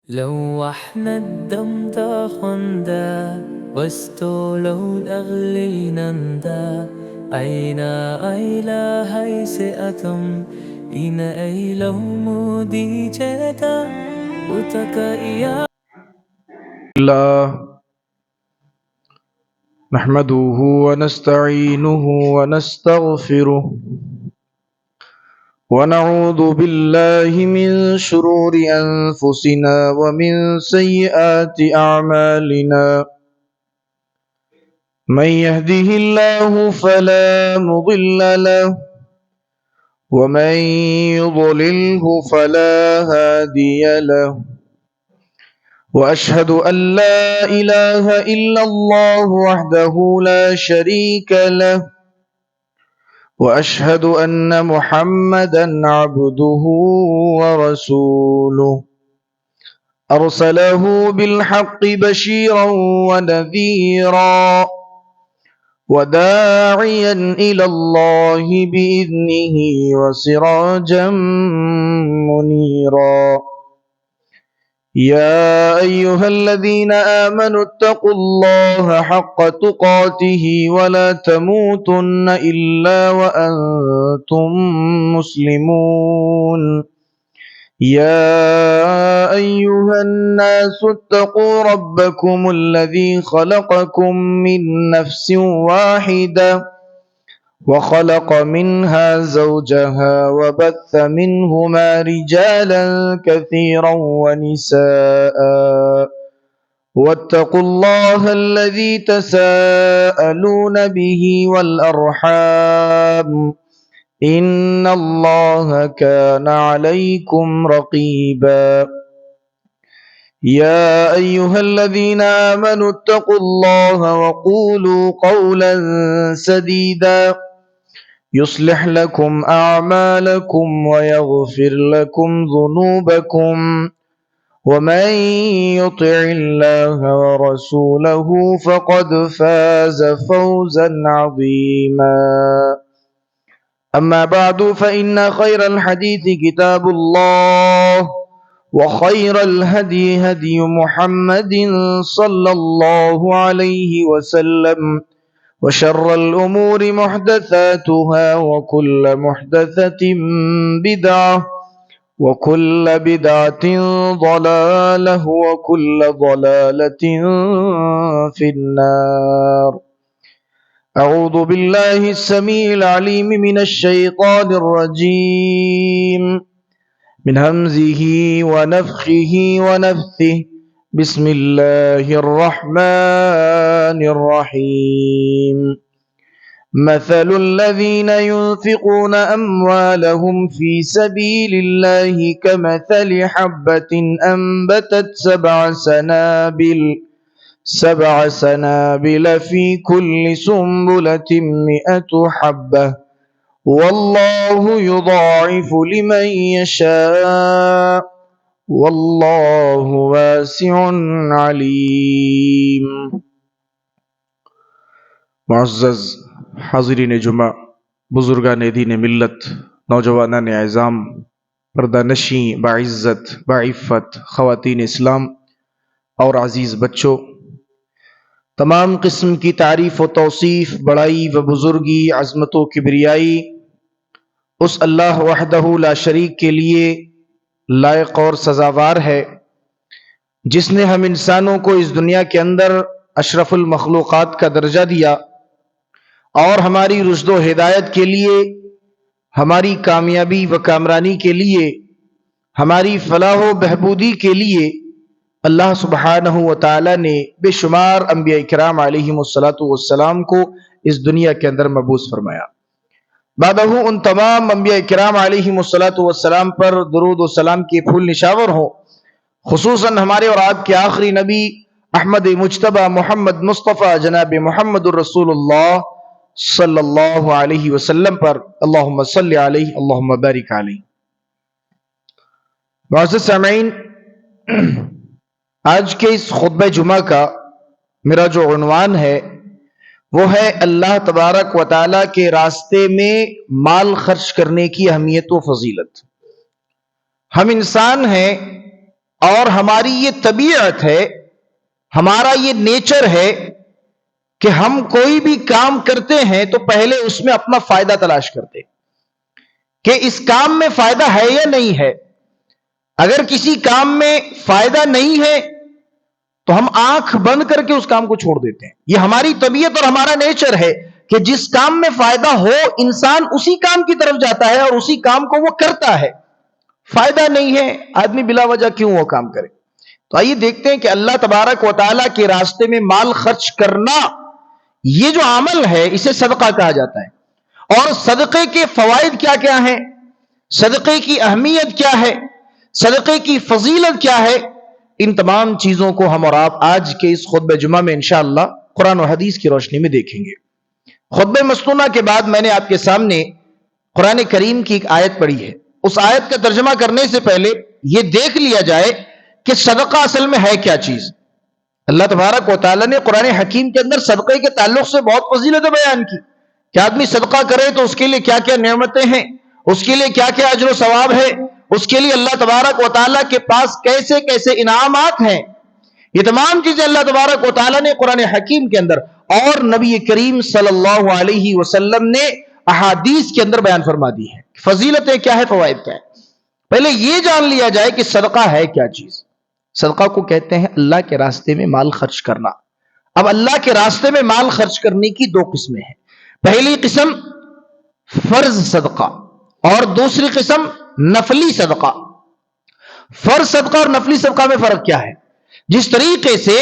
لوحنا الدم تاخندا واستولوا الأغلي نندا أين أيلا هيسئتم إن أيلو مودي جتا وتك إيا الله نحمده ونستعينه ونستغفره ونعوذ بالله من شرور أنفسنا ومن سيئات أعمالنا من يهده الله فلا مضل له ومن يضلله فلا هادي له وأشهد أن لا إله إلا الله وحده لا شريك له وأشهد أن محمدا عبده ورسوله أرسله بالحق بشيرا ونذيرا وداعيا إلى الله بإذنه وسراجا منيرا يا أيها الذين آمنوا اتقوا الله حق تقاته ولا تموتن إلا وأنتم مسلمون يا أيها الناس اتقوا ربكم الذي خلقكم من نفس واحدة وخلق منها زوجها وبث منهما رجالا كثيرا ونساء واتقوا الله الذي تساءلون به والأرحام إن الله كان عليكم رقيبا يا أيها الذين آمنوا اتقوا الله وقولوا قولا سديدا يصلح لكم أعمالكم ويغفر لكم ذنوبكم ومن يطع الله ورسوله فقد فاز فوزا عظيما أما بعد فإن خير الحديث كتاب الله وخير الهدي هدي محمد صلى الله عليه وسلم وشر الأمور محدثاتها وكل محدثة بدعة وكل بدعة ضلالة وكل ضلالة في النار. أعوذ بالله السميع العليم من الشيطان الرجيم من همزه ونفخه ونفثه بسم الله الرحمن الرحيم مثل الذين ينفقون أموالهم في سبيل الله كمثل حبة أنبتت سبع سنابل في كل سنبلة 100 حبة والله يضاعف لمن يشاء واللہ واسع علیم. معزز حاضرین جمعہ، بزرگان دین ملت، نوجوانان اعظام، پردہ نشیں باعزت باعفت خواتین اسلام اور عزیز بچوں، تمام قسم کی تعریف و توصیف، بڑائی و بزرگی، عظمت و کبریائی اس اللہ وحدہ لا شریک کے لیے لائق اور سزاوار ہے، جس نے ہم انسانوں کو اس دنیا کے اندر اشرف المخلوقات کا درجہ دیا اور ہماری رشد و ہدایت کے لیے، ہماری کامیابی و کامرانی کے لیے، ہماری فلاح و بہبودی کے لیے اللہ سبحانہ و تعالی نے بے شمار انبیاء کرام علیہم السلام کو اس دنیا کے اندر مبعوث فرمایا. بعدہ ان تمام انبیاء کرام علیہم السلام پر درود و سلام کے پھول نشاور ہوں، خصوصاً ہمارے اور آپ کے آخری نبی احمد مجتبی محمد مصطفیٰ جناب محمد الرسول اللہ صلی اللہ علیہ وسلم پر. اللہم صلی علیہ اللہم بارک علیہ. معزز سامعین، آج کے اس خطبہ جمعہ کا میرا جو عنوان ہے وہ ہے اللہ تبارک و تعالیٰ کے راستے میں مال خرچ کرنے کی اہمیت و فضیلت. ہم انسان ہیں اور ہماری یہ طبیعت ہے، ہمارا یہ نیچر ہے کہ ہم کوئی بھی کام کرتے ہیں تو پہلے اس میں اپنا فائدہ تلاش کرتے کہ اس کام میں فائدہ ہے یا نہیں ہے۔ اگر کسی کام میں فائدہ نہیں ہے تو ہم آنکھ بند کر کے اس کام کو چھوڑ دیتے ہیں۔ یہ ہماری طبیعت اور ہمارا نیچر ہے کہ جس کام میں فائدہ ہو انسان اسی کام کی طرف جاتا ہے اور اسی کام کو وہ کرتا ہے۔ فائدہ نہیں ہے آدمی بلا وجہ کیوں وہ کام کرے؟ تو آئیے دیکھتے ہیں کہ اللہ تبارک و تعالیٰ کے راستے میں مال خرچ کرنا، یہ جو عمل ہے اسے صدقہ کہا جاتا ہے۔ اور صدقے کے فوائد کیا کیا ہیں، صدقے کی اہمیت کیا ہے، صدقے کی فضیلت کیا ہے، ان تمام چیزوں کو ہم اور آپ آج کے اس خطبہ جمعہ میں انشاءاللہ قرآن و حدیث کی روشنی میں دیکھیں گے۔ خطبہ مسنونہ کے بعد میں نے آپ کے سامنے قرآن کریم کی ایک آیت پڑھی ہے۔ اس آیت کا ترجمہ کرنے سے پہلے یہ دیکھ لیا جائے کہ صدقہ اصل میں ہے کیا چیز۔ اللہ تبارک و تعالیٰ نے قرآن حکیم کے اندر صدقے کے تعلق سے بہت فضیلتیں بیان کی کہ آدمی صدقہ کرے تو اس کے لیے کیا کیا نعمتیں ہیں، اس کے لیے کیا کیا اجر و ثواب ہے، اس کے لیے اللہ تبارک و تعالیٰ کے پاس کیسے کیسے انعامات ہیں۔ یہ تمام چیزیں اللہ تبارک و تعالیٰ نے قرآن حکیم کے اندر اور نبی کریم صلی اللہ علیہ وسلم نے احادیث کے اندر بیان فرما دی ہے۔ فضیلتیں کیا ہے، فوائد کیا ہے۔ پہلے یہ جان لیا جائے کہ صدقہ ہے کیا چیز۔ صدقہ کو کہتے ہیں اللہ کے راستے میں مال خرچ کرنا۔ اب اللہ کے راستے میں مال خرچ کرنے کی دو قسمیں ہیں۔ پہلی قسم فرض صدقہ اور دوسری قسم نفلی صدقہ۔ فرض صدقہ اور نفلی صدقہ میں فرق کیا ہے؟ جس طریقے سے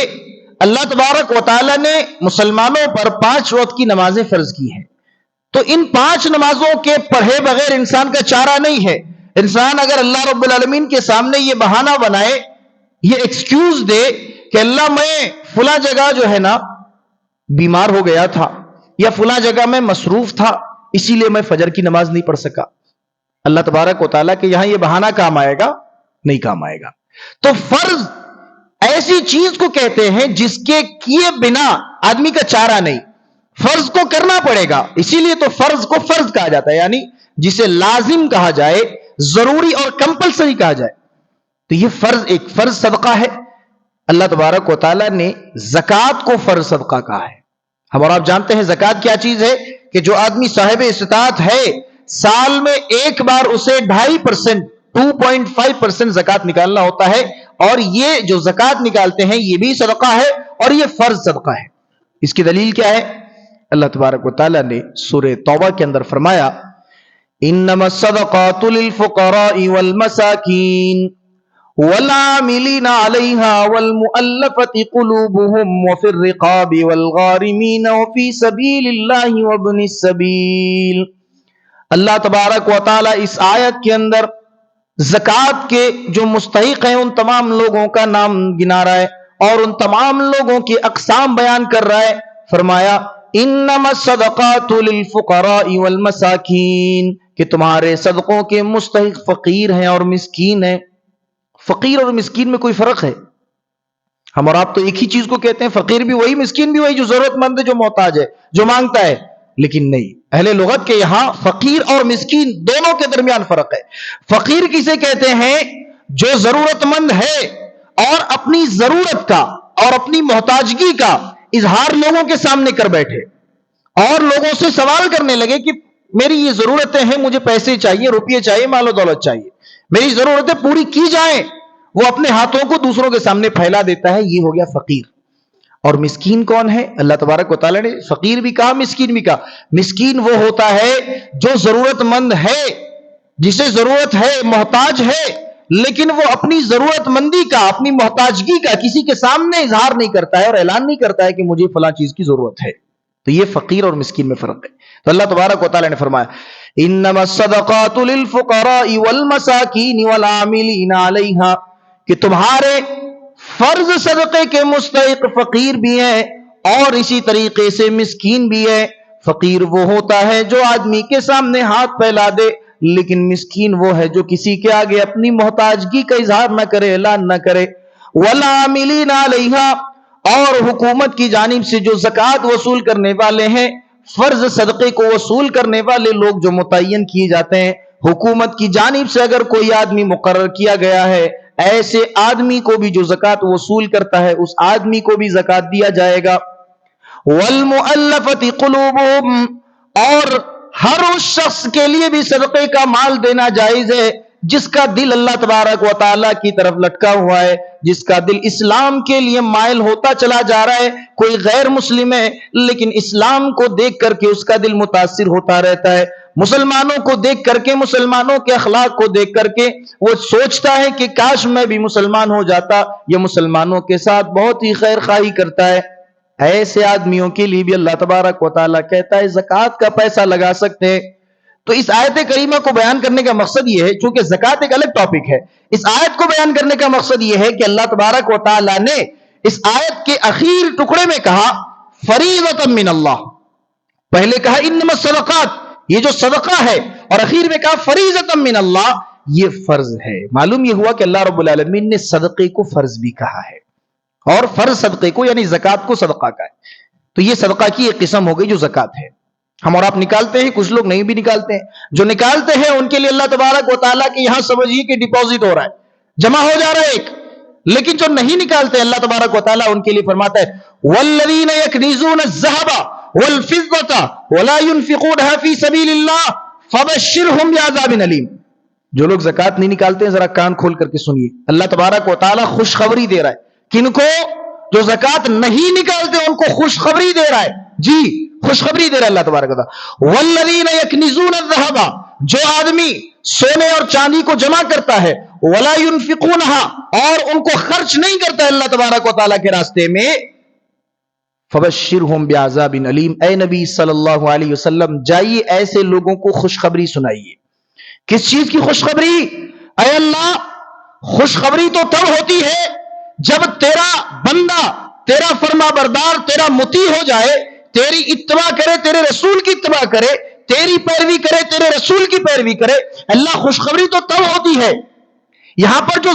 اللہ تبارک و تعالیٰ نے مسلمانوں پر 5 وقت کی نمازیں فرض کی ہیں، تو ان 5 نمازوں کے پڑھے بغیر انسان کا چارہ نہیں ہے۔ انسان اگر اللہ رب العالمین کے سامنے یہ بہانہ بنائے، یہ ایکسکیوز دے کہ اللہ میں فلاں جگہ جو ہے نا بیمار ہو گیا تھا یا فلاں جگہ میں مصروف تھا اسی لیے میں فجر کی نماز نہیں پڑھ سکا، اللہ تبارک و تعالیٰ کے یہاں یہ بہانہ کام آئے گا؟ نہیں کام آئے گا۔ تو فرض ایسی چیز کو کہتے ہیں جس کے کیے بنا آدمی کا چارہ نہیں، فرض کو کرنا پڑے گا، اسی لیے تو فرض کو فرض کہا جاتا ہے، یعنی جسے لازم کہا جائے، ضروری اور کمپلسری کہا جائے۔ تو یہ فرض ایک فرض صدقہ ہے۔ اللہ تبارک و تعالیٰ نے زکوٰۃ کو فرض صدقہ کہا ہے۔ ہم اور آپ جانتے ہیں زکوٰۃ کیا چیز ہے کہ جو آدمی صاحب استطاعت ہے سال میں ایک بار اسے 2.5% 2.5% زکوٰۃ نکالنا ہوتا ہے، اور یہ جو زکوٰۃ نکالتے ہیں یہ بھی صدقہ ہے اور یہ فرض صدقہ ہے۔ اس کی دلیل کیا ہے؟ اللہ تبارک و تعالیٰ نے سورہ توبہ کے اندر فرمایا انما الصدقات للفقراء والمساکین والعاملین علیہا والمؤلفۃ قلوبہم وفی الرقاب والغارمین وفی سبیل اللہ وابن السبیل۔ اللہ تبارک و تعالیٰ اس آیت کے اندر زکوٰۃ کے جو مستحق ہیں ان تمام لوگوں کا نام گنا رہا ہے اور ان تمام لوگوں کی اقسام بیان کر رہا ہے۔ فرمایا انما الصدقات للفقراء والمساکین، کہ تمہارے صدقوں کے مستحق فقیر ہیں اور مسکین ہیں۔ فقیر اور مسکین میں کوئی فرق ہے؟ ہم اور آپ تو ایک ہی چیز کو کہتے ہیں، فقیر بھی وہی، مسکین بھی وہی، جو ضرورت مند ہے، جو محتاج ہے، جو مانگتا ہے۔ لیکن نہیں، اہل لغت کے یہاں فقیر اور مسکین دونوں کے درمیان فرق ہے۔ فقیر کسے کہتے ہیں؟ جو ضرورت مند ہے اور اپنی ضرورت کا اور اپنی محتاجگی کا اظہار لوگوں کے سامنے کر بیٹھے اور لوگوں سے سوال کرنے لگے کہ میری یہ ضرورتیں ہیں، مجھے پیسے چاہیے، روپیے چاہیے، مال و دولت چاہیے، میری ضرورتیں پوری کی جائیں، وہ اپنے ہاتھوں کو دوسروں کے سامنے پھیلا دیتا ہے، یہ ہو گیا فقیر۔ اور مسکین کون ہے؟ اللہ تبارک و تعالیٰ نے فقیر بھی کہا، مسکین بھی کہا۔ مسکین وہ ہوتا ہے جو ضرورت مند ہے، جسے ضرورت ہے، محتاج ہے، لیکن وہ اپنی ضرورت مندی کا، اپنی محتاجگی کا کسی کے سامنے اظہار نہیں کرتا ہے اور اعلان نہیں کرتا ہے کہ مجھے فلاں چیز کی ضرورت ہے۔ تو یہ فقیر اور مسکین میں فرق ہے۔ تو اللہ تبارک و تعالیٰ نے فرمایا انما الصدقات للفقراء والمساکین والعاملین علیہا، کہ تمہارے فرض صدقے کے مستحق فقیر بھی ہیں اور اسی طریقے سے مسکین بھی ہے۔ فقیر وہ ہوتا ہے جو آدمی کے سامنے ہاتھ پھیلا دے، لیکن مسکین وہ ہے جو کسی کے آگے اپنی محتاجگی کا اظہار نہ کرے، اعلان نہ کرے۔ والعاملین علیہا، اور حکومت کی جانب سے جو زکوٰۃ وصول کرنے والے ہیں، فرض صدقے کو وصول کرنے والے لوگ جو متعین کیے جاتے ہیں، حکومت کی جانب سے اگر کوئی آدمی مقرر کیا گیا ہے ایسے آدمی کو بھی جو زکات وصول کرتا ہے اس آدمی کو بھی زکات دیا جائے گا. والمؤلفۃ قلوبہم، اور ہر اس شخص کے لیے بھی صدقے کا مال دینا جائز ہے جس کا دل اللہ تبارک و تعالیٰ کی طرف لٹکا ہوا ہے، جس کا دل اسلام کے لیے مائل ہوتا چلا جا رہا ہے. کوئی غیر مسلم ہے لیکن اسلام کو دیکھ کر کے اس کا دل متاثر ہوتا رہتا ہے، مسلمانوں کو دیکھ کر کے، مسلمانوں کے اخلاق کو دیکھ کر کے وہ سوچتا ہے کہ کاش میں بھی مسلمان ہو جاتا، یہ مسلمانوں کے ساتھ بہت ہی خیر خواہی کرتا ہے. ایسے آدمیوں کے لیے بھی اللہ تبارک و تعالیٰ کہتا ہے زکوٰۃ کا پیسہ لگا سکتے ہیں. تو اس آیت کریمہ کو بیان کرنے کا مقصد یہ ہے، چونکہ زکوٰۃ ایک الگ ٹاپک ہے، اس آیت کو بیان کرنے کا مقصد یہ ہے کہ اللہ تبارک و تعالیٰ نے اس آیت کے اخیر ٹکڑے میں کہا فریضۃ من اللہ، پہلے کہا انما الصدقات، یہ جو صدقہ ہے، اور اخیر میں کہا فریضۃ من اللہ، یہ فرض ہے. معلوم یہ ہوا کہ اللہ رب العالمین نے صدقے کو فرض بھی کہا ہے، اور فرض صدقے کو یعنی زکوٰۃ کو صدقہ کا ہے. تو یہ صدقہ کی ایک قسم ہو گئی جو زکوٰۃ ہے. ہم اور آپ نکالتے ہیں، کچھ لوگ نہیں بھی نکالتے ہیں. جو نکالتے ہیں ان کے لیے اللہ تبارک و تعالیٰ کے یہاں سمجھیے کہ ڈپازٹ ہو رہا ہے، جمع ہو جا رہا ہے ایک. لیکن جو نہیں نکالتے اللہ تبارک و تعالیٰ ان کے لیے فرماتا ہے والذین یکنزون الذهب والفضة ولا ينفقونها في سبيل الله فبشرهم بعذاب أليم. جو لوگ زکوٰۃ نہیں نکالتے ہیں ذرا کان کھول کر کے سنیے، اللہ تبارک و تعالیٰ خوشخبری دے رہا ہے. کن کو؟ جو زکوٰۃ نہیں نکالتے ان کو خوشخبری دے رہا ہے. جی خوشخبری دے رہا ہے اللہ تبارک و تعالیٰ. والذین یکنزون الذهب، جو آدمی سونے اور چاندی کو جمع کرتا ہے، ولا ينفقونها، اور ان کو خرچ نہیں کرتا ہے اللہ تبارک و تعالیٰ کے راستے میں، فبشرهم بعذاب علیم. اے نبی صلی اللہ علیہ وسلم جائیے ایسے لوگوں کو خوشخبری سنائیے. کس چیز کی خوشخبری؟ اے اللہ، خوشخبری تو تب ہوتی ہے جب تیرا بندہ، تیرا فرما بردار، تیرا مطیع ہو جائے، تیری اتباع کرے، تیرے رسول کی اتباع کرے، تیری پیروی کرے، تیرے رسول کی پیروی کرے. اللہ خوشخبری تو تب ہوتی ہے. یہاں پر جو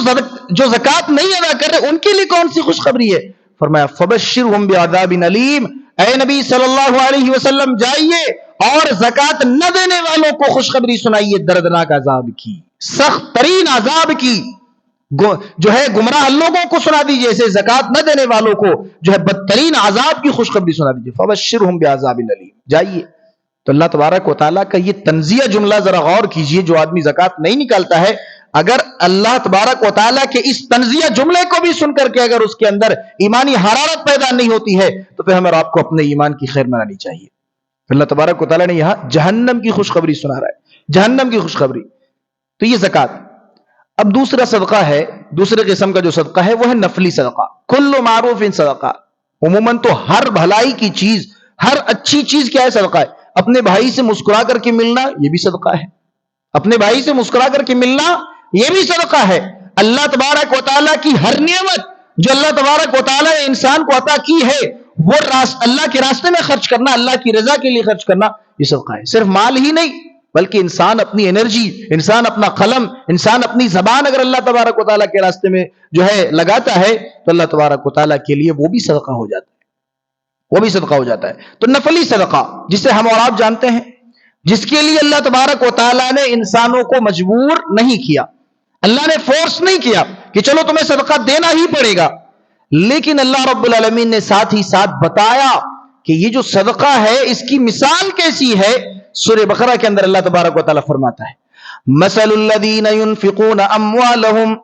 زکوٰۃ نہیں ادا کر رہے ان کے لیے کون سی خوشخبری ہے؟ فرمایا فبشرهم بعذاب علیم. اے نبی صلی اللہ علیہ وسلم جائیے اور زکوٰۃ نہ دینے والوں کو خوشخبری سنائیے دردناک عذاب کی، سخت ترین عذاب کی. جو ہے گمراہ لوگوں کو سنا دیجیے، ایسے زکوٰۃ نہ دینے والوں کو جو ہے بدترین عذاب کی خوشخبری سنا دیجیے. فبشرهم بعذاب علیم. جائیے. تو اللہ تبارک و تعالیٰ کا یہ تنزیہ جملہ ذرا غور کیجیے. جو آدمی زکوٰۃ نہیں نکالتا ہے، اگر اللہ تبارک و تعالیٰ کے اس تنزیہ جملے کو بھی سن کر کے اگر اس کے اندر ایمانی حرارت پیدا نہیں ہوتی ہے تو پھر ہمیں آپ کو اپنے ایمان کی خیر منانی چاہیے. اللہ تبارک و تعالیٰ نے یہاں جہنم کی خوشخبری سنا رہا ہے، جہنم کی خوشخبری. تو یہ زکوٰۃ. اب دوسرا صدقہ ہے، دوسرے قسم کا جو صدقہ ہے وہ ہے نفلی صدقہ. کل معروف ان صدقہ. عموماً تو ہر بھلائی کی چیز، ہر اچھی چیز کیا ہے؟ صدقہ ہے. اپنے بھائی سے مسکرا کر کے ملنا یہ بھی صدقہ ہے. اپنے بھائی سے مسکرا کر کے ملنا یہ بھی صدقہ ہے. اللہ تبارک و تعالیٰ کی ہر نعمت جو اللہ تبارک و تعالیٰ نے انسان کو عطا کی ہے وہ اللہ کے راستے میں خرچ کرنا، اللہ کی رضا کے لیے خرچ کرنا، یہ صدقہ ہے. صرف مال ہی نہیں بلکہ انسان اپنی انرجی، انسان اپنا قلم، انسان اپنی زبان اگر اللہ تبارک و تعالیٰ کے راستے میں جو ہے لگاتا ہے تو اللہ تبارک و تعالیٰ کے لیے وہ بھی صدقہ ہو جاتا ہے، وہ بھی صدقہ ہو جاتا ہے. تو نفلی صدقہ جسے ہم اور آپ جانتے ہیں، جس کے لیے اللہ تبارک و تعالیٰ نے انسانوں کو مجبور نہیں کیا، اللہ نے فورس نہیں کیا کہ چلو تمہیں صدقہ دینا ہی پڑے گا، لیکن اللہ رب العالمین نے ساتھ ہی ساتھ بتایا کہ یہ جو صدقہ ہے اس کی مثال کیسی ہے. سورہ بقرہ کے اندر اللہ تبارک و تعالیٰ فرماتا ہے مثل الذین ينفقون اموالهم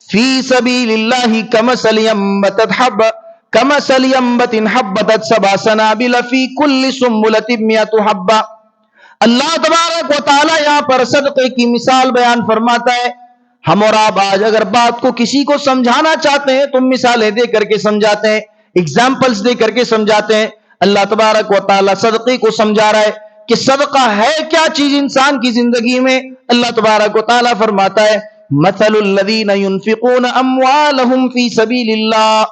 فی سبیل اللہ کمثل ینبت حبۃ سبع سنابل فی کل سنبلۃ مئۃ حبۃ. اللہ تبارک و تعالیٰ یہاں پر صدقے کی مثال بیان فرماتا ہے. ہم اور آپ آج اگر بات کو کسی کو سمجھانا چاہتے ہیں تو مثالیں دے کر کے سمجھاتے ہیں، ایگزامپلز دے کر کے سمجھاتے ہیں. اللہ تبارک و تعالیٰ صدقے کو سمجھا رہا ہے کہ صدقہ ہے کیا چیز انسان کی زندگی میں. اللہ تبارک و تعالیٰ فرماتا ہے مثل الذین ينفقون اموالهم فی سبیل اللہ.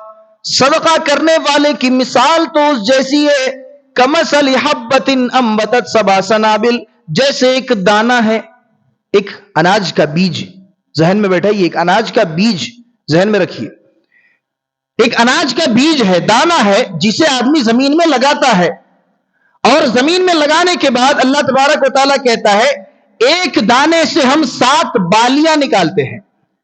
صدقہ کرنے والے کی مثال تو اس جیسی ہے کمثل حبۃ انبتت سبع سنابل، جیسے ایک دانہ ہے، ایک اناج کا بیج. ذہن میں بیٹھائیے، ایک اناج کا بیج ذہن میں رکھیے. ایک اناج کا بیج ہے، دانہ ہے، جسے آدمی زمین میں لگاتا ہے، اور زمین میں لگانے کے بعد اللہ تبارک و تعالیٰ کہتا ہے ایک دانے سے ہم 7 بالیاں نکالتے ہیں.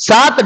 7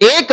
1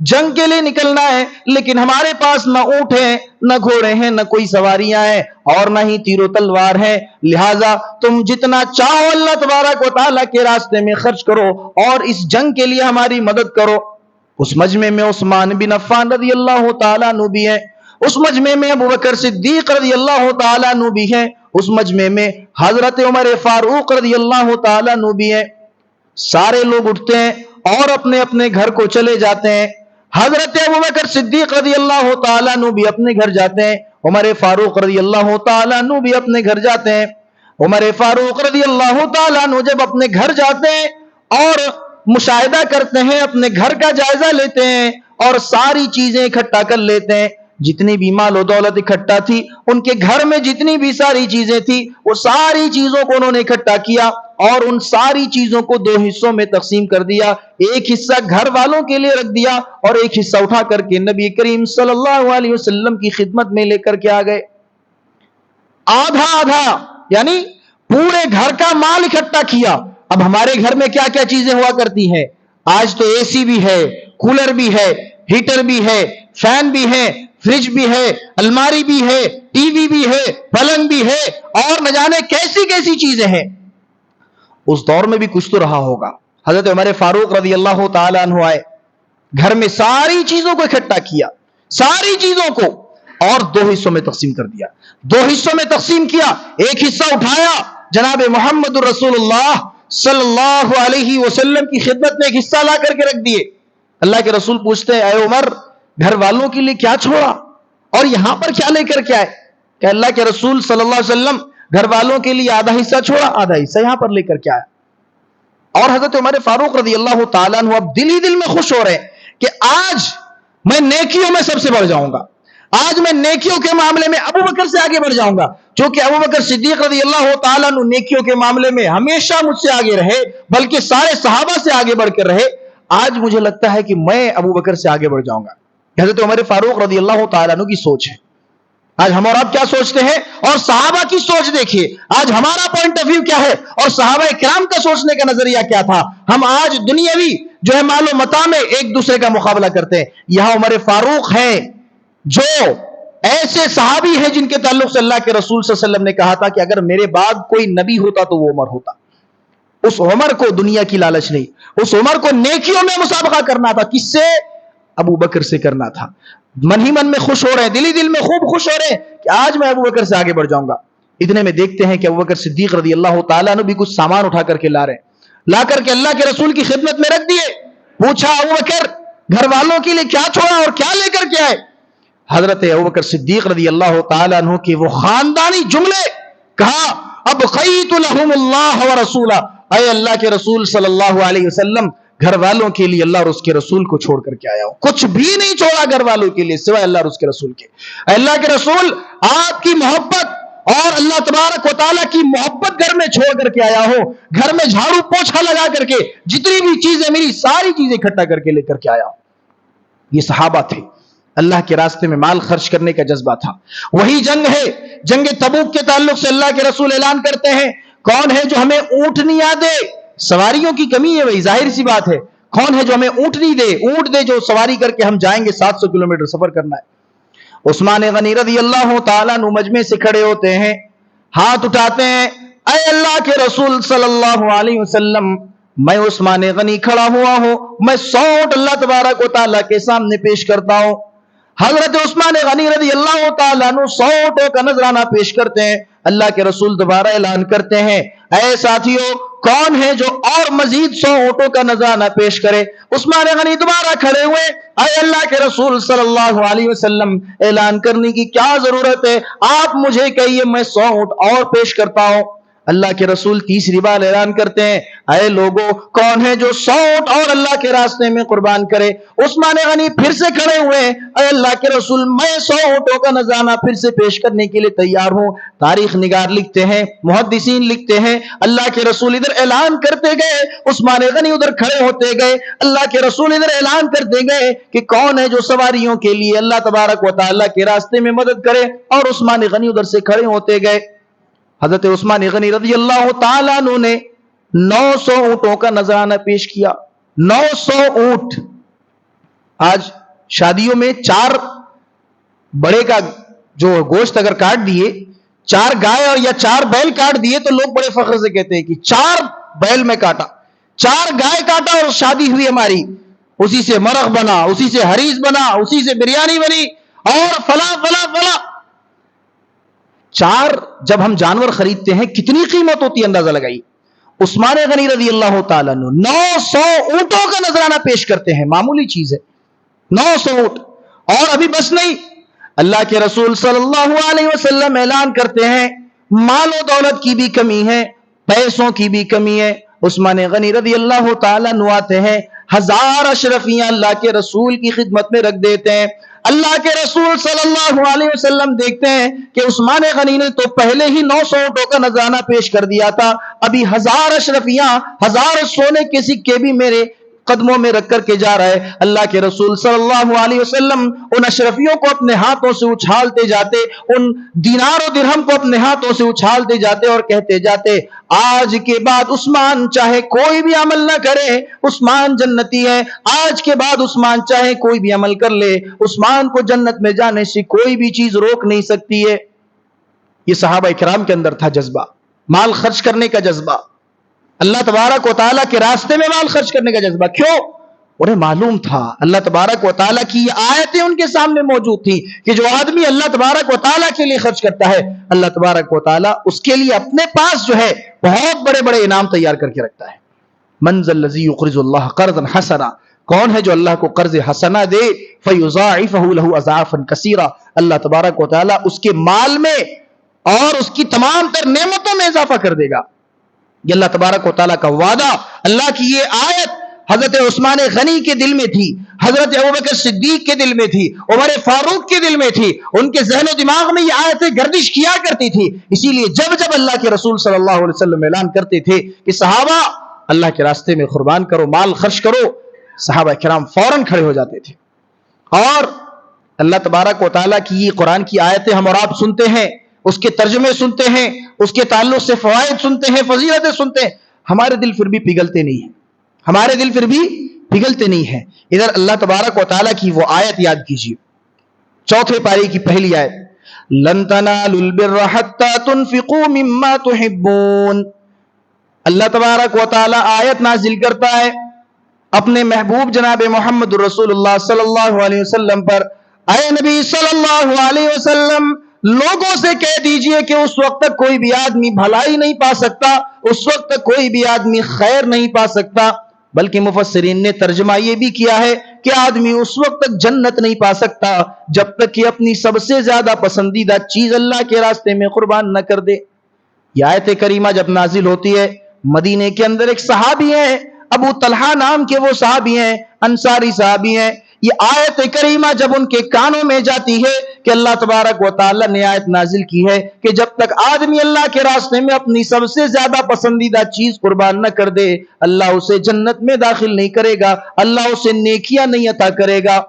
جنگ کے لیے نکلنا ہے، لیکن ہمارے پاس نہ اونٹ ہیں، نہ گھوڑے ہیں، نہ کوئی سواریاں ہیں، اور نہ ہی تیر و تلوار ہے، لہٰذا تم جتنا چاہو اللہ تبارک و تعالیٰ کے راستے میں خرچ کرو اور اس جنگ کے لیے ہماری مدد کرو۔ اس مجمع میں عثمان بن عفان رضی اللہ تعالیٰ عنہ بھی ہیں، اس مجمع میں ابو بکر صدیق رضی اللہ تعالیٰ عنہ بھی ہیں، اس مجمع میں حضرت عمر فاروق رضی اللہ تعالیٰ عنہ بھی ہیں۔ سارے لوگ اٹھتے ہیں اور اپنے اپنے گھر کو چلے جاتے ہیں۔ حضرت ابوبکر صدیق رضی اللہ تعالیٰ عنہ بھی اپنے گھر جاتے ہیں، عمر فاروق رضی اللہ تعالیٰ عنہ بھی اپنے گھر جاتے ہیں۔ عمر فاروق رضی اللہ تعالیٰ عنہ جب اپنے گھر جاتے ہیں اور مشاہدہ کرتے ہیں، اپنے گھر کا جائزہ لیتے ہیں اور ساری چیزیں اکٹھا کر لیتے ہیں، جتنی بھی مال و دولت اکٹھا تھی، ان کے گھر میں جتنی بھی ساری چیزیں تھی، وہ ساری چیزوں کو انہوں نے اکٹھا کیا اور ان ساری چیزوں کو دو حصوں میں تقسیم کر دیا۔ ایک حصہ گھر والوں کے لیے رکھ دیا اور ایک حصہ اٹھا کر کے نبی کریم صلی اللہ علیہ وسلم کی خدمت میں لے کر کے آ گئے۔ آدھا آدھا یعنی پورے گھر کا مال اکٹھا کیا۔ اب ہمارے گھر میں کیا کیا چیزیں ہوا کرتی ہیں؟ آج تو اے سی بھی ہے، کولر بھی ہے، ہیٹر بھی ہے، فین بھی ہے، فریج بھی ہے، الماری بھی ہے، ٹی وی بھی ہے، پلنگ بھی ہے، اور نہ جانے کیسی کیسی چیزیں ہیں۔ اس دور میں بھی کچھ تو رہا ہوگا۔ حضرت عمر فاروق رضی اللہ تعالیٰ عنہ آئے، گھر میں ساری چیزوں کو اکٹھا کیا، ساری چیزوں کو، اور دو حصوں میں تقسیم کر دیا۔ دو حصوں میں تقسیم کیا، ایک حصہ اٹھایا، جناب محمد رسول اللہ صلی اللہ علیہ وسلم کی خدمت میں ایک حصہ لا کر کے رکھ دیے۔ اللہ کے رسول پوچھتے ہیں، اے عمر، گھر والوں کے لیے کیا چھوڑا اور یہاں پر کیا لے کر کے آئے؟ کہ اللہ کے رسول صلی اللہ علیہ وسلم گھر والوں کے لیے آدھا حصہ چھوڑا، آدھا حصہ یہاں پر لے کر کے آیا۔ اور حضرت عمر فاروق رضی اللہ تعالیٰ عنہ اب دل ہی دل میں خوش ہو رہے ہیں کہ آج میں نیکیوں میں سب سے بڑھ جاؤں گا، آج میں نیکیوں کے معاملے میں ابو بکر سے آگے بڑھ جاؤں گا، چونکہ ابو بکر صدیق رضی اللہ تعالیٰ عنہ نیکیوں کے معاملے میں ہمیشہ مجھ سے آگے رہے، بلکہ سارے صحابہ سے آگے بڑھ کر رہے۔ آج مجھے لگتا ہے کہ میں ابو بکر سے آگے بڑھ جاؤں گا۔ حضرت عمر فاروق رضی اللہ تعالیٰ عنہ کی سوچ ہے۔ آج ہم اور آپ کیا سوچتے ہیں اور صحابہ کی سوچ دیکھیے، آج ہمارا پوائنٹ آف ویو کیا ہے اور صحابہ کرام کا سوچنے کا نظریہ کیا تھا۔ ہم آج دنیاوی جو ہے مال و متاع میں ایک دوسرے کا مقابلہ کرتے ہیں، یہاں عمر فاروق ہیں جو ایسے صحابی ہیں جن کے تعلق سے اللہ کے رسول صلی اللہ علیہ وسلم نے کہا تھا کہ اگر میرے بعد کوئی نبی ہوتا تو وہ عمر ہوتا۔ اس عمر کو دنیا کی لالچ نہیں، اس عمر کو نیکیوں میں مسابقہ کرنا تھا۔ کس سے؟ ابو بکر سے کرنا تھا۔ من ہی من میں خوش ہو رہے ہیں، دل ہی دل میں خوب خوش ہو رہے ہیں کہ آج میں ابو بکر سے آگے بڑھ جاؤں گا۔ اتنے میں دیکھتے ہیں کہ ابو بکر صدیق رضی اللہ تعالیٰ عنہ بھی کچھ سامان اٹھا کر کے لا رہے ہیں، لا کر کے اللہ کے رسول کی خدمت میں رکھ دیے۔ پوچھا، ابو بکر گھر والوں کے لیے کیا چھوڑا اور کیا لے کر کے آئے؟ حضرت ابوبکر صدیق رضی اللہ تعالیٰ عنہ کے وہ خاندانی جملے، کہا، ابقیت لہم اللہ ورسولہ، اے اللہ کے رسول صلی اللہ علیہ وسلم، گھر والوں کے لیے اللہ اور اس کے رسول کو چھوڑ کر کے آیا ہوں، کچھ بھی نہیں چھوڑا گھر والوں کے لیے سوائے اللہ اور اس کے رسول کے۔ اللہ کے رسول، آپ کی محبت اور اللہ تبارک و تعالیٰ کی محبت گھر میں چھوڑ کر کے آیا ہوں، گھر میں جھاڑو پوچھا لگا کر کے جتنی بھی چیزیں میری ساری چیزیں اکٹھا کر کے لے کر کے آیا ہوں۔ یہ صحابہ تھے، اللہ کے راستے میں مال خرچ کرنے کا جذبہ تھا۔ وہی جنگ ہے، جنگ تبوک کے تعلق سے اللہ کے رسول اعلان کرتے ہیں، کون ہے جو ہمیں اونٹنیاں دے؟ سواریوں کی کمی ہے، وہی ظاہر سی بات ہے، کون ہے جو ہمیں اونٹنی دے، اونٹ دے جو سواری کر کے ہم جائیں گے، 700 کلومیٹر سفر کرنا ہے۔ عثمان غنی رضی اللہ تعالیٰ عنہ مجمع سے کھڑے ہوتے ہیں، ہاتھ اٹھاتے ہیں، اے اللہ کے رسول صلی اللہ علیہ وسلم، میں عثمان غنی کھڑا ہوا ہوں، میں 100 اونٹ اللہ تبارک و تعالیٰ کے سامنے پیش کرتا ہوں۔ حضرت عثمان غنی رضی اللہ تعالیٰ عنہ 100 اونٹوں کا نذرانہ پیش کرتے ہیں۔ اللہ کے رسول دوبارہ اعلان کرتے ہیں، اے ساتھیوں، کون ہے جو اور مزید 100 اونٹوں کا نذرانہ پیش کرے؟ عثمان غنی دوبارہ کھڑے ہوئے، اے اللہ کے رسول صلی اللہ علیہ وسلم، اعلان کرنے کی کیا ضرورت ہے، آپ مجھے کہیے، میں 100 اونٹ اور پیش کرتا ہوں۔ اللہ کے رسول تیسری بار اعلان کرتے ہیں، اے لوگوں، کون ہے جو 100 اونٹ اور اللہ کے راستے میں قربان کرے؟ عثمان غنی پھر سے کھڑے ہوئے، اے اللہ کے رسول، میں 100 اونٹوں کا نذرانہ پھر سے پیش کرنے کے لیے تیار ہوں۔ تاریخ نگار لکھتے ہیں، محدثین لکھتے ہیں، اللہ کے رسول ادھر اعلان کرتے گئے، عثمان غنی ادھر کھڑے ہوتے گئے، اللہ کے رسول ادھر اعلان کرتے گئے کہ کون ہے جو سواریوں کے لیے اللہ تبارک و تعالیٰ کے راستے میں مدد کرے، اور عثمان غنی ادھر سے کھڑے ہوتے گئے۔ حضرت عثمان غنی رضی اللہ تعالیٰ عنہ نے 900 اونٹوں کا نذرانہ پیش کیا۔ 900 اونٹ آج شادیوں میں 4 بڑے کا جو گوشت اگر کاٹ دیے، 4 گائے اور یا 4 بیل کاٹ دیے تو لوگ بڑے فخر سے کہتے ہیں کہ 4 بیل میں کاٹا، 4 گائے کاٹا اور شادی ہوئی ہماری، اسی سے مرغ بنا، اسی سے حریص بنا، اسی سے بریانی بنی اور فلا فلا فلا۔ 4 جب ہم جانور خریدتے ہیں کتنی قیمت ہوتی ہے اندازہ لگائی۔ عثمان غنی رضی اللہ تعالیٰ عنہ 900 اونٹوں کا نذرانہ پیش کرتے ہیں، معمولی چیز ہے 900 اونٹ۔ اور ابھی بس نہیں، اللہ کے رسول صلی اللہ علیہ وسلم اعلان کرتے ہیں مال و دولت کی بھی کمی ہے، پیسوں کی بھی کمی ہے۔ عثمان غنی رضی اللہ تعالیٰ عنہ آتے ہیں، 1000 اشرفیاں اللہ کے رسول کی خدمت میں رکھ دیتے ہیں۔ اللہ کے رسول صلی اللہ علیہ وسلم دیکھتے ہیں کہ عثمان غنی نے تو پہلے ہی 900 اونٹوں کا نذرانہ پیش کر دیا تھا، ابھی 1000 اشرفیاں، 1000 سونے کے سکے بھی میرے قدموں میں رکھ کر کے جا رہا ہے۔ اللہ کے رسول صلی اللہ علیہ وسلم ان اشرفیوں کو اپنے ہاتھوں سے اچھالتے جاتے، ان دینار و درہم کو اپنے ہاتھوں سے اچھالتے جاتے اور کہتے جاتے آج کے بعد عثمان چاہے کوئی بھی عمل نہ کرے، عثمان جنتی ہے۔ آج کے بعد عثمان چاہے کوئی بھی عمل کر لے، عثمان کو جنت میں جانے سے کوئی بھی چیز روک نہیں سکتی ہے۔ یہ صحابہ کرام کے اندر تھا جذبہ، مال خرچ کرنے کا جذبہ، اللہ تبارک و تعالیٰ کے راستے میں مال خرچ کرنے کا جذبہ۔ کیوں؟ انہیں معلوم تھا اللہ تبارک و تعالیٰ کی یہ آیتیں ان کے سامنے موجود تھی کہ جو آدمی اللہ تبارک و تعالیٰ کے لیے خرچ کرتا ہے، اللہ تبارک و تعالیٰ اس کے لیے اپنے پاس جو ہے بہت بڑے بڑے انعام تیار کر کے رکھتا ہے۔ من ذا الذی یقرض اللہ قرضا حسنا، کون ہے جو اللہ کو قرض حسنا دے؟ فیضاعفہ لہ اضعافا کثیرا، اللہ تبارک و تعالیٰ اس کے مال میں اور اس کی تمام تر نعمتوں میں اضافہ کر دے گا۔ یہ اللہ تبارک و تعالیٰ کا وعدہ، اللہ کی یہ آیت حضرت عثمان غنی کے دل میں تھی، حضرت ابوبکر صدیق کے دل میں تھی، عمر فاروق کے دل میں تھی، ان کے ذہن و دماغ میں یہ آیتیں گردش کیا کرتی تھی۔ اسی لیے جب جب اللہ کے رسول صلی اللہ علیہ وسلم اعلان کرتے تھے کہ صحابہ اللہ کے راستے میں قربان کرو، مال خرچ کرو، صحابہ کرام فوراً کھڑے ہو جاتے تھے۔ اور اللہ تبارک و تعالیٰ کی یہ قرآن کی آیتیں ہم اور آپ سنتے ہیں، اس کے ترجمے سنتے ہیں، اس کے تعلق سے فوائد سنتے ہیں، فضیلتیں سنتے ہیں، ہمارے دل پھر بھی پگھلتے نہیں ہیں، ہمارے دل پھر بھی پگھلتے نہیں ہیں۔ ادھر اللہ تبارک و تعالیٰ کی وہ آیت یاد کیجیے، 4 پارے کی پہلی آیت، لن تنالوا البر حتى تنفقوا مما تحبون۔ اللہ تبارک و تعالیٰ آیت نازل کرتا ہے اپنے محبوب جناب محمد رسول اللہ صلی اللہ علیہ وسلم پر، اے نبی صلی اللہ علیہ وسلم لوگوں سے کہہ دیجئے کہ اس وقت تک کوئی بھی آدمی بھلائی نہیں پا سکتا، اس وقت تک کوئی بھی آدمی خیر نہیں پا سکتا۔ بلکہ مفسرین نے ترجمہ یہ بھی کیا ہے کہ آدمی اس وقت تک جنت نہیں پا سکتا جب تک کہ اپنی سب سے زیادہ پسندیدہ چیز اللہ کے راستے میں قربان نہ کر دے۔ یہ آیت کریمہ جب نازل ہوتی ہے، مدینے کے اندر ایک صحابی ہیں، ابو طلحہ نام کے وہ صحابی ہیں، انصاری صحابی ہیں۔ یہ آیت کریمہ جب ان کے کانوں میں جاتی ہے کہ اللہ تبارک و تعالیٰ نے آیت نازل کی ہے کہ جب تک آدمی اللہ کے راستے میں اپنی سب سے زیادہ پسندیدہ چیز قربان نہ کر دے، اللہ اسے جنت میں داخل نہیں کرے گا، اللہ اسے نیکیاں نہیں عطا کرے گا۔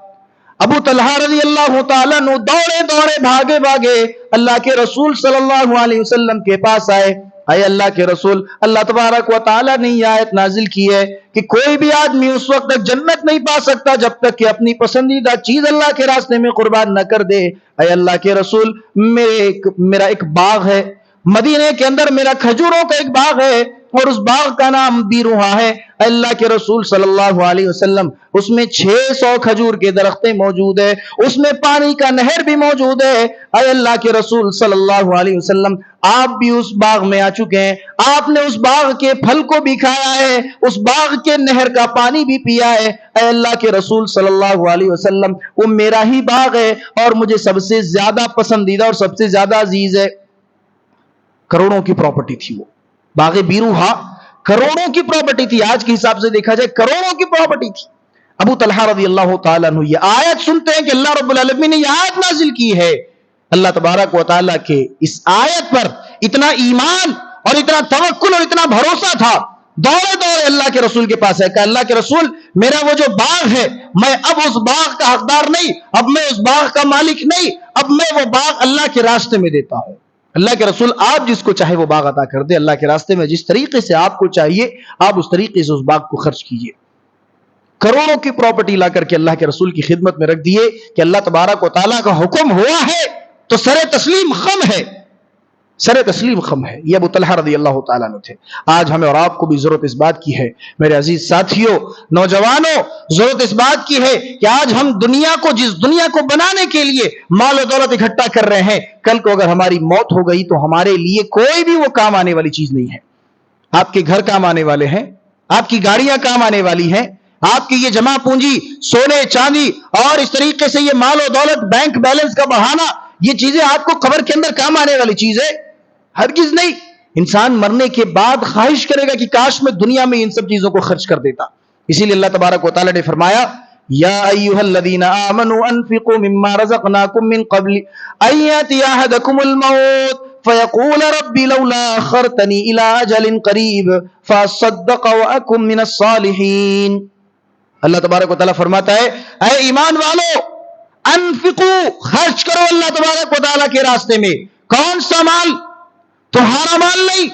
ابو طلحہ رضی اللہ تعالیٰ عنہ دوڑے دوڑے بھاگے بھاگے اللہ کے رسول صلی اللہ علیہ وسلم کے پاس آئے، اے اللہ کے رسول، اللہ تبارک و تعالیٰ نے یہ آیت نازل کی ہے کہ کوئی بھی آدمی اس وقت تک جنت نہیں پا سکتا جب تک کہ اپنی پسندیدہ چیز اللہ کے راستے میں قربان نہ کر دے۔ اے اللہ کے رسول، میرا ایک باغ ہے مدینے کے اندر، میرا کھجوروں کا ایک باغ ہے اور اس باغ کا نام بیروہا ہے۔ اے اللہ کے رسول صلی اللہ علیہ وسلم، اس میں 600 کھجور کے درختیں موجود ہے، اس میں پانی کا نہر بھی موجود ہے۔ اے اللہ کے رسول صلی اللہ علیہ وسلم، آپ بھی اس باغ میں آ چکے ہیں، آپ نے اس باغ کے پھل کو بھی کھایا ہے، اس باغ کے نہر کا پانی بھی پیا ہے۔ اے اللہ کے رسول صلی اللہ علیہ وسلم، وہ میرا ہی باغ ہے اور مجھے سب سے زیادہ پسندیدہ اور سب سے زیادہ عزیز ہے۔ کروڑوں کی پراپرٹی تھی وہ باغ بیروہا، کروڑوں کی پراپرٹی تھی، آج کے حساب سے دیکھا جائے کروڑوں کی پراپرٹی تھی۔ ابو طلحہ رضی اللہ تعالیٰ عنہ یہ آیت سنتے ہیں کہ اللہ رب العالمین نے یہ آیت نازل کی ہے۔ اللہ تبارک و تعالیٰ کے اس آیت پر اتنا ایمان اور اتنا توکل اور اتنا بھروسہ تھا، دوڑے دوڑے اللہ کے رسول کے پاس ہے کہ اللہ کے رسول، میرا وہ جو باغ ہے، میں اب اس باغ کا حقدار نہیں، اب میں اس باغ کا مالک نہیں، اب میں وہ باغ اللہ کے راستے میں دیتا ہوں۔ اللہ کے رسول، آپ جس کو چاہے وہ باغ عطا کر دے، اللہ کے راستے میں جس طریقے سے آپ کو چاہیے آپ اس طریقے سے اس باغ کو خرچ کیجئے۔ کروڑوں کی پراپرٹی لا کر کے اللہ کے رسول کی خدمت میں رکھ دیے کہ اللہ تبارک و تعالیٰ کا حکم ہوا ہے تو سر تسلیم خم ہے، سر تسلیم خم ہے. یہ ابو طلحہ رضی اللہ تعالیٰ عنہ تھے. آج ہمیں اور آپ کو بھی ضرورت اس بات کی ہے میرے عزیز ساتھیوں، نوجوانوں، ضرورت اس بات کی ہے کہ آج ہم دنیا کو، جس دنیا کو بنانے کے لیے مال و دولت اکٹھا کر رہے ہیں، کل کو اگر ہماری موت ہو گئی تو ہمارے لیے کوئی بھی وہ کام آنے والی چیز نہیں ہے. آپ کے گھر کام آنے والے ہیں، آپ کی گاڑیاں کام آنے والی ہیں، آپ کی یہ جمع پونجی، سونے چاندی اور اس طریقے سے یہ مال و دولت، بینک بیلنس کا بڑھانا، یہ چیزیں آپ کو قبر کے اندر کام آنے والی چیز ہے؟ ہرگز نہیں. انسان مرنے کے بعد خواہش کرے گا کہ کاش میں دنیا میں ان سب چیزوں کو خرچ کر دیتا. اسی لیے اللہ تبارک و تعالی نے فرمایا یا ایھا الذین آمنوا انفقوا مما رزقناکم من قبل ان یأتی احدکم الموت فیقول رب لولا اخرتنی الی اجل قریب فاصدق واکن من الصالحین. اللہ تبارک و تعالی فرماتا ہے اے ایمان والو، انفقوا، خرچ کرو اللہ تبارک و تعالی کے راستے میں. کون سا مال؟ تمہارا مال نہیں.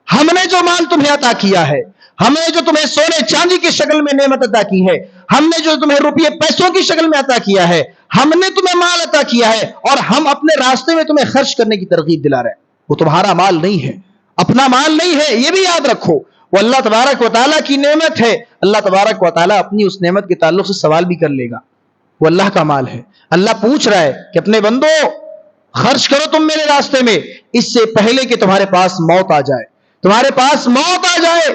ہم نے جو مال تمہیں عطا کیا ہے، ہم نے جو تمہیں سونے چاندی کی شکل میں نعمت عطا کی ہے، ہم نے جو تمہیں روپیے پیسوں کی شکل میں عطا کیا ہے، ہم نے تمہیں مال عطا کیا ہے اور ہم اپنے راستے میں تمہیں خرچ کرنے کی ترغیب دلا رہے ہیں. وہ تمہارا مال نہیں ہے، اپنا مال نہیں ہے، یہ بھی یاد رکھو. وہ اللہ تبارک و تعالیٰ کی نعمت ہے. اللہ تبارک و تعالیٰ اپنی اس نعمت کے تعلق سے سوال بھی کر لے گا. وہ اللہ کا مال ہے. اللہ پوچھ رہا ہے کہ اپنے بندو خرچ کرو تم میرے راستے میں، اس سے پہلے کہ تمہارے پاس موت آ جائے. تمہارے پاس موت آ جائے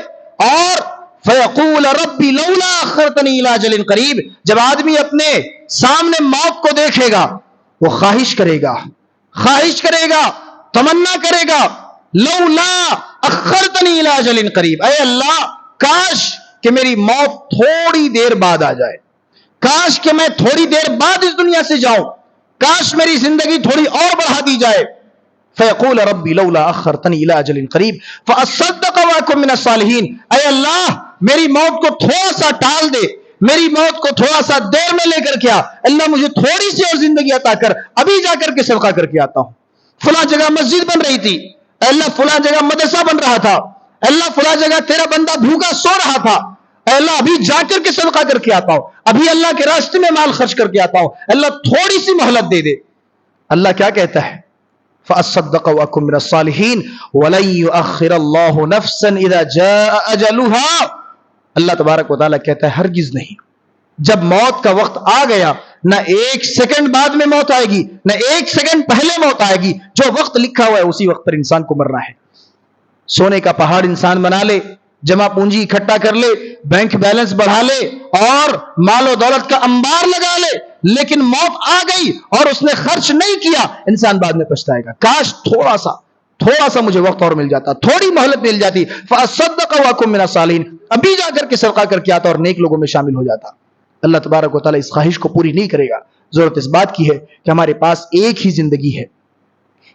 اور فیقول ربی لولا اخرتنی الی اجل قریب. جب آدمی اپنے سامنے موت کو دیکھے گا وہ خواہش کرے گا، خواہش کرے گا، تمنا کرے گا، لولا اخرتنی الی اجل قریب، اے اللہ کاش کہ میری موت تھوڑی دیر بعد آ جائے، کاش کہ میں تھوڑی دیر بعد اس دنیا سے جاؤں، کاش میری زندگی تھوڑی اور بڑھا دی جائے. فیقول ربی لولا اخرتنی الی اجل قریب فاصدق واکن من الصالحین. اے اللہ میری موت کو تھوڑا سا ٹال دے، میری موت کو تھوڑا سا دیر میں لے کر کے آ. اللہ مجھے تھوڑی سی اور زندگی عطا کر، ابھی جا کر کے صدقہ کر کے آتا ہوں. فلاں جگہ مسجد بن رہی تھی، اللہ فلاں جگہ مدرسہ بن رہا تھا، اللہ فلاں جگہ تیرا بندہ بھوکا سو رہا تھا، اے اللہ ابھی جا کر کے صدقہ کر کے آتا ہوں، ابھی اللہ کے راستے میں مال خرچ کر کے آتا ہوں. اللہ تھوڑی سی مہلت دے دے. اللہ کیا کہتا ہے؟ فاصدق واکن من الصالحین ولن یؤخر اللہ نفسا اذا جاء اجلها. اللہ تبارک و تعالیٰ کہتا ہے ہرگز نہیں، جب موت کا وقت آ گیا نہ ایک سیکنڈ بعد میں موت آئے گی، نہ ایک سیکنڈ پہلے موت آئے گی. جو وقت لکھا ہوا ہے اسی وقت پر انسان کو مرنا ہے. سونے کا پہاڑ انسان بنا لے، جمع پونجی اکٹھا کر لے، بینک بیلنس بڑھا لے اور مال و دولت کا انبار لگا لے، لیکن موت آ گئی اور اس نے خرچ نہیں کیا، انسان بعد میں پچھتائے گا. کاش تھوڑا سا مجھے وقت اور مل جاتا، تھوڑی مہلت مل جاتی. فاصدق واکن من الصالحین، ابھی جا کر کے صدقہ کر کے آتا اور نیک لوگوں میں شامل ہو جاتا. اللہ تبارک و تعالیٰ اس خواہش کو پوری نہیں کرے گا. ضرورت اس بات کی ہے کہ ہمارے پاس ایک ہی زندگی ہے،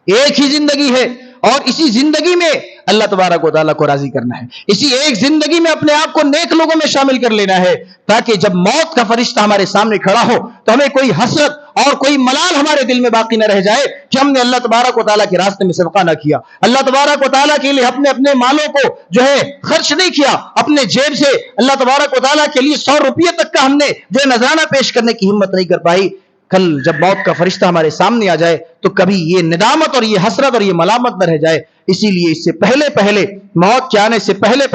ایک ہی زندگی ہے اور اسی زندگی میں اللہ تبارک و تعالیٰ کو راضی کرنا ہے. اسی ایک زندگی میں اپنے آپ کو نیک لوگوں میں شامل کر لینا ہے تاکہ جب موت کا فرشتہ ہمارے سامنے کھڑا ہو تو ہمیں کوئی حسرت اور کوئی ملال ہمارے دل میں باقی نہ رہ جائے کہ ہم نے اللہ تبارک و تعالیٰ کے راستے میں صدقہ نہ کیا، اللہ تبارک و تعالیٰ کے لیے اپنے مالوں کو جو ہے خرچ نہیں کیا، اپنے جیب سے اللہ تبارک و تعالیٰ کے لیے 100 روپیے تک کا ہم نے جو ہے نذرانہ پیش کرنے کی ہمت نہیں کر پائی. کل جب موت کا فرشتہ ہمارے سامنے آ جائے تو کبھی یہ ندامت اور یہ حسرت اور یہ ملامت نہ رہ جائے. اسی لیے اس سے پہلے موت کے آنے سے پہلے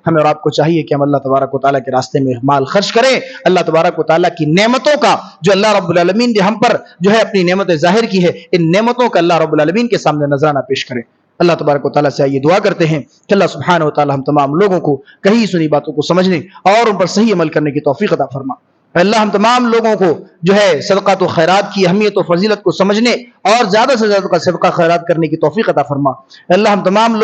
ہمیں اور آپ کو چاہیے کہ ہم اللہ تبارک و تعالیٰ کے راستے میں مال خرچ کریں. اللہ تبارک و تعالیٰ کی نعمتوں کا جو اللہ رب العالمین نے ہم پر جو ہے اپنی نعمت ظاہر کی ہے، ان نعمتوں کا اللہ رب العالمین کے سامنے نذرانہ پیش کریں. اللہ تبارک و تعالیٰ سے یہ دعا کرتے ہیں کہ اللہ سبحانہ و تعالیٰ ہم تمام لوگوں کو کہی سنی باتوں کو سمجھنے اور ان پر صحیح عمل کرنے کی توفیق عطا فرما. اللہ ہم تمام لوگوں کو جو ہے صدقات و خیرات کی اہمیت و فضیلت کو سمجھنے اور زیادہ سے زیادہ صدقہ خیرات کرنے کی توفیق عطا فرما. اللہ ہم تمام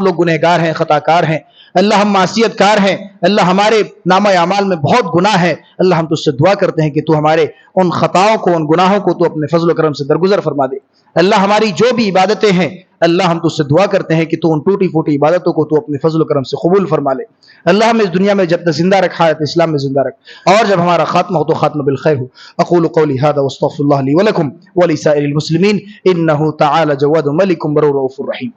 لوگ گنہگار ہیں، خطا کار ہیں، اللہ ہم معصیت کار ہیں، اللہ ہمارے نامہ اعمال میں بہت گناہ ہے. اللہ ہم تجھ سے دعا کرتے ہیں کہ تو ہمارے ان خطاؤں کو، ان گناہوں کو تو اپنے فضل و کرم سے درگزر فرما دے. اللہ ہماری جو بھی عبادتیں ہیں اللہ ہم تجھ سے دعا کرتے ہیں کہ تو ان ٹوٹی پھوٹی عبادتوں کو تو اپنے فضل و کرم سے قبول فرما لے. اللہ ہمیں اس دنیا میں جب تک زندہ رکھا ہے تو اسلام میں زندہ رکھ، اور جب ہمارا خاتمہ ہو تو خاتمہ بالخیر ہو. اقول قولی هذا واستغفر الله لي ولكم ولسائر المسلمين انه تعالى جواد ملك بر رؤوف رحيم.